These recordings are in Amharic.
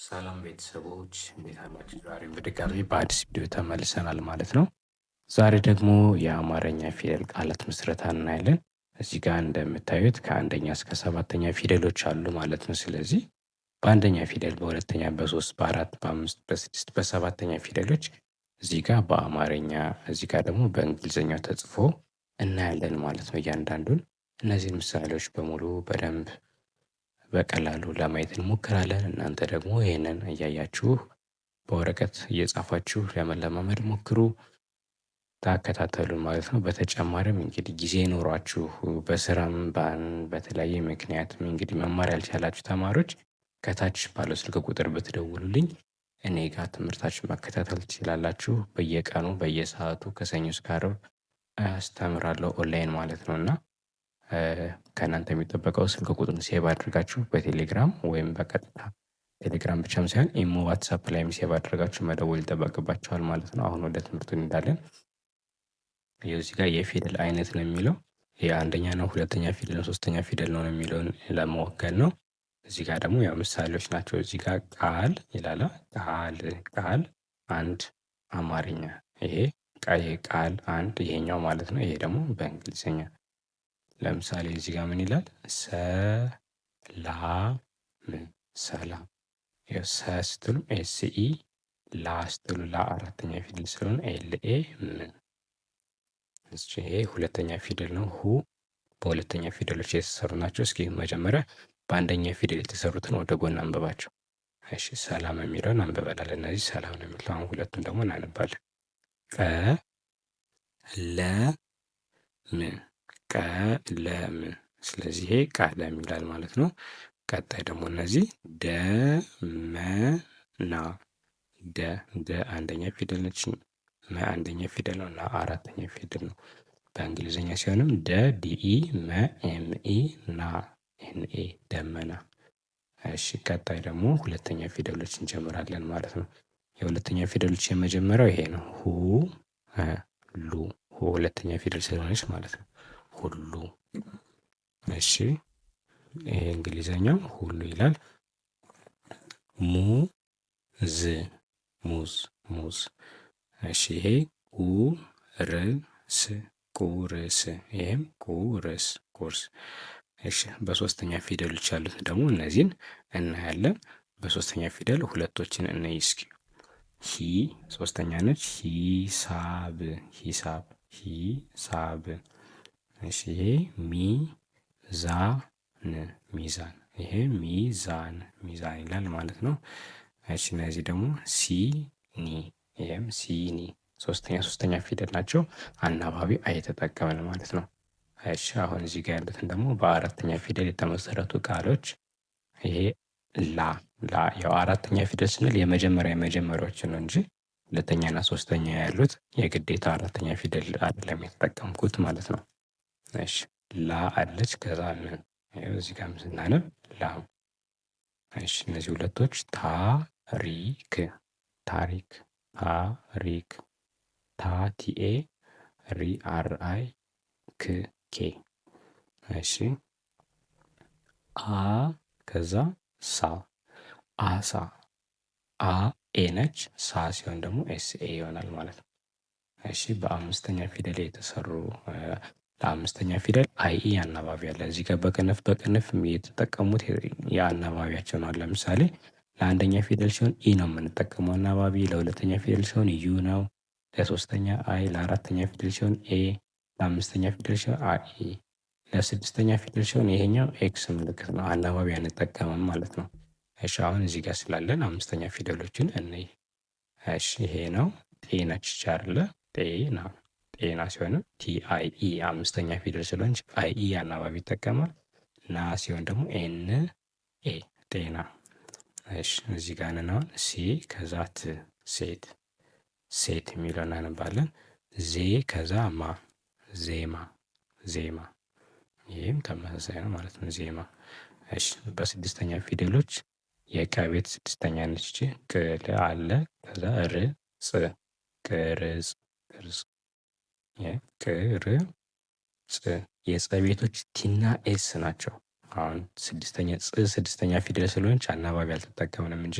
ሰላም ቤተሰቦች እንዴት አላችሁ? ዛሬም በድጋሚ በአዲስ ቪዲዮ ተመልሰናል ማለት ነው። ዛሬ ደግሞ የአማርኛ ፊደል ቃላት ምስረታ እናያለን። እዚህ ጋር እንደምታዩት ከአንደኛ እስከ ሰባተኛ ፊደሎች አሉ ማለት ነው። ስለዚህ በአንደኛ ፊደል፣ በሁለተኛ፣ በሶስት፣ በአራት፣ በአምስት፣ በስድስት፣ በሰባተኛ ፊደሎች እዚህ ጋር በአማርኛ እዚህ ጋር ደግሞ በእንግሊዝኛው ተጽፎ እናያለን ማለት ነው። እያንዳንዱን እነዚህን ምሳሌዎች በሙሉ በደንብ በቀላሉ ለማየት እንሞክራለን። እናንተ ደግሞ ይሄንን እያያችሁ በወረቀት እየጻፋችሁ ለመለማመድ ሞክሩ፣ ተከታተሉን ማለት ነው። በተጨማሪም እንግዲህ ጊዜ ኖሯችሁ በስራም በተለያየ ምክንያትም እንግዲህ መማር ያልቻላችሁ ተማሪዎች ከታች ባለው ስልክ ቁጥር ብትደውሉልኝ እኔ ጋር ትምህርታችሁን መከታተል ትችላላችሁ። በየቀኑ በየሰዓቱ ከሰኞ እስከ ዓርብ አስተምራለሁ ኦንላይን ማለት ነው። እና ከእናንተ የሚጠበቀው ስልክ ቁጥሩን ሴቭ አድርጋችሁ በቴሌግራም ወይም በቀጥታ ቴሌግራም ብቻም ሳይሆን ኢሞ፣ ዋትሳፕ ላይም ሴቭ አድርጋችሁ መደወል ይጠበቅባችኋል ማለት ነው። አሁን ወደ ትምህርቱ እንሄዳለን። ይኸው እዚህ ጋር የፊደል አይነት ነው የሚለው የአንደኛ ነው፣ ሁለተኛ ፊደል ነው፣ ሶስተኛ ፊደል ነው የሚለውን ለመወገን ነው። እዚህ ጋር ደግሞ ያው ምሳሌዎች ናቸው። እዚህ ጋር ቃል ይላል። ቃል አንድ አማርኛ፣ ይሄ ቃል አንድ ይሄኛው ማለት ነው። ይሄ ደግሞ በእንግሊዝኛ ለምሳሌ እዚህ ጋር ምን ይላል? ሰላም ሰላም። ሰ ስትሉ ኤስኢ፣ ላ ስትሉ ላ አራተኛ ፊደል ስለሆነ ኤልኤ ምን። ይሄ ሁለተኛ ፊደል ነው። ሁ በሁለተኛ ፊደሎች የተሰሩ ናቸው። እስኪ መጀመሪያ በአንደኛ ፊደል የተሰሩትን ወደ ጎን አንብባቸው። እሺ ሰላም የሚለውን አንብበናል። እነዚህ ሰላም ነው የሚለው። አሁን ሁለቱን ደግሞ እናነባለን። ቀለም ቀለም። ስለዚህ ይሄ ቀለም ይላል ማለት ነው። ቀጣይ ደግሞ እነዚህ ደመና፣ ደ አንደኛ ፊደል ነች፣ መ አንደኛ ፊደል ነው እና አራተኛ ፊደል ነው። በእንግሊዝኛ ሲሆንም ደ ዲኢ፣ መ ኤምኢ፣ ና ኤንኤ ደመና። እሺ ቀጣይ ደግሞ ሁለተኛ ፊደሎች እንጀምራለን ማለት ነው። የሁለተኛ ፊደሎች የመጀመሪያው ይሄ ነው። ሁ ሉ፣ ሁ ሁለተኛ ፊደል ስለሆነች ማለት ነው። ሁሉ። እሺ ይሄ እንግሊዘኛው ሁሉ ይላል። ሙዝ ሙዝ ሙዝ። እሺ ይሄ ቁርስ ቁርስ፣ ይሄም ቁርስ ቁርስ። እሺ በሶስተኛ ፊደሎች ያሉት ደግሞ እነዚህን እናያለን። በሶስተኛ ፊደል ሁለቶችን እንይ እስኪ። ሂ ሶስተኛ ነች። ሂሳብ ሂሳብ ሂሳብ። እሺ ይሄ ሚዛን ሚዛን፣ ይሄ ሚዛን ሚዛን ይላል ማለት ነው። እሺ እነዚህ ደግሞ ሲኒ፣ ይሄም ሲኒ። ሶስተኛ ፊደል ናቸው። አናባቢ አይተጠቀምን ማለት ነው። እሺ አሁን እዚህ ጋር ያሉትን ደግሞ በአራተኛ ፊደል የተመሰረቱ ቃሎች። ይሄ ላ ያው አራተኛ ፊደል ስንል የመጀመሪያዎችን ነው እንጂ ሁለተኛና ሶስተኛ ያሉት የግዴታ አራተኛ ፊደል አይደለም የተጠቀምኩት ማለት ነው። እሺ ላ አለች። ከዛ ምን እዚህ ጋር ስናነብ ላም። እሺ እነዚህ ሁለቶች ታሪክ ታሪክ ታሪክ፣ ታቲኤ ሪአርአይ ኬ። እሺ ከዛ ሳ አሳ፣ አ ኤ ነች፣ ሳ ሲሆን ደግሞ ኤስኤ ይሆናል ማለት ነው። እሺ በአምስተኛ ፊደል የተሰሩ ለአምስተኛ ፊደል አይኢ አናባቢ አለ። እዚህ ጋር በቅንፍ የተጠቀሙት የአናባቢያቸው ነው። ለምሳሌ ለአንደኛ ፊደል ሲሆን ኢ ነው የምንጠቀመው አናባቢ፣ ለሁለተኛ ፊደል ሲሆን ዩ ነው፣ ለሶስተኛ አይ፣ ለአራተኛ ፊደል ሲሆን ኤ፣ ለአምስተኛ ፊደል ሲሆን አኢ፣ ለስድስተኛ ፊደል ሲሆን ይሄኛው ኤክስ ምልክት ነው። አናባቢ አንጠቀምም ማለት ነው። እሺ አሁን እዚህ ጋር ስላለን አምስተኛ ፊደሎችን እንይ። እሺ ይሄ ነው። ጤ ነች አይደለ? ጤና ጤና ሲሆንም ቲአይኢ አምስተኛ ፊደል ስለሆነች አይኢ አናባቢ ይጠቀማል። ና ሲሆን ደግሞ ኤን ኤ ጤና። እሺ እዚህ ጋር ነን። አሁን ሴ ከዛ ት ሴት ሴት የሚለውን እናነባለን። ዜ ከዛ ማ ዜማ ዜማ። ይህም ተመሳሳይ ነው ማለት ነው። ዜማ። እሺ በስድስተኛ ፊደሎች የቀ ቤት ስድስተኛ ነች። ቅል አለ። ከዛ ር ጽ ቅርጽ ቅርጽ። ቅርጽ። የጸ ቤቶች ቲና ኤስ ናቸው። አሁን ስድስተኛ ፊደል ስለሆነች አናባቢ አልተጠቀምንም እንጂ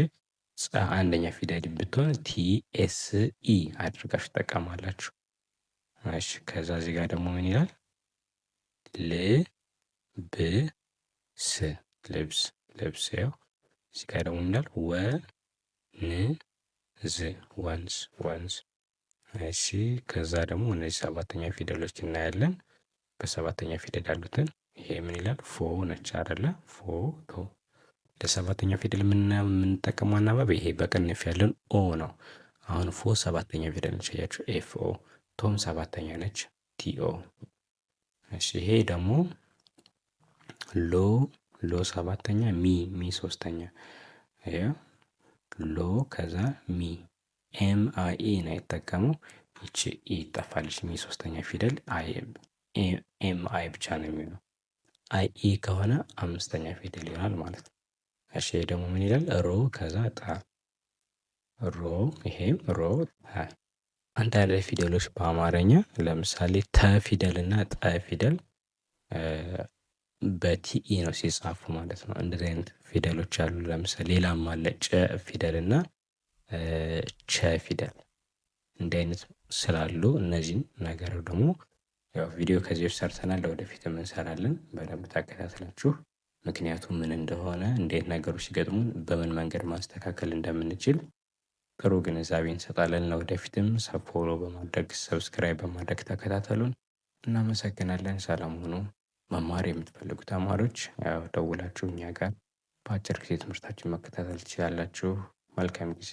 አንደኛ ፊደል ብትሆን ቲኤስኢ አድርጋችሁ ትጠቀማላችሁ። እሺ ከዛ እዚህ ጋር ደግሞ ምን ይላል? ልብስ ልብስ ልብስ። ያው እዚህ ጋር ደግሞ ምን ይላል? ወንዝ ወንዝ ወንዝ። እሺ ከዛ ደግሞ እነዚህ ሰባተኛ ፊደሎች እናያለን። በሰባተኛ ፊደል ያሉትን ይሄ ምን ይላል? ፎ ነች አይደለ? ፎቶ። ለሰባተኛ ፊደል የምንጠቀመው አናባቢ ይሄ በቅንፍ ያለን ኦ ነው። አሁን ፎ ሰባተኛ ፊደል ነች። አያችሁ? ኤፍ ኦ። ቶም ሰባተኛ ነች። ቲኦ። እሺ ይሄ ደግሞ ሎ ሰባተኛ፣ ሚ ሶስተኛ። ሎ ከዛ ሚ ኤም አይ ኢ ነው የተጠቀመው። ይቺ ኢ ይጠፋለች። ሚ ሶስተኛ ፊደል፣ አይ ኤም አይ ብቻ ነው የሚሆነው። አይ ኢ ከሆነ አምስተኛ ፊደል ይሆናል ማለት ነው። እሺ ይሄ ደግሞ ምን ይላል? ሮ ከዛ ጣ። ሮ ይሄም ሮ ጣ። አንዳንድ ፊደሎች በአማርኛ ለምሳሌ ተ ፊደል እና ጠ ፊደል በቲኢ ነው ሲጻፉ ማለት ነው። እንደዚህ አይነት ፊደሎች አሉ። ለምሳሌ ሌላም አለ ጨ ፊደል እና ቸ ፊደል እንዲህ አይነት ስላሉ እነዚህን ነገር ደግሞ ያው ቪዲዮ ከዚህ በፊት ሰርተናል፣ ለወደፊትም እንሰራለን። በደንብ ተከታትላችሁ ምክንያቱም ምን እንደሆነ እንዴት ነገሮች ሲገጥሙን በምን መንገድ ማስተካከል እንደምንችል ጥሩ ግንዛቤ እንሰጣለን። ለወደፊትም ፎሎ በማድረግ ሰብስክራይብ በማድረግ ተከታተሉን። እናመሰግናለን። ሰላም ሁኑ። መማር የምትፈልጉ ተማሪዎች ያው ደውላችሁ እኛ ጋር በአጭር ጊዜ ትምህርታችን መከታተል ትችላላችሁ። መልካም ጊዜ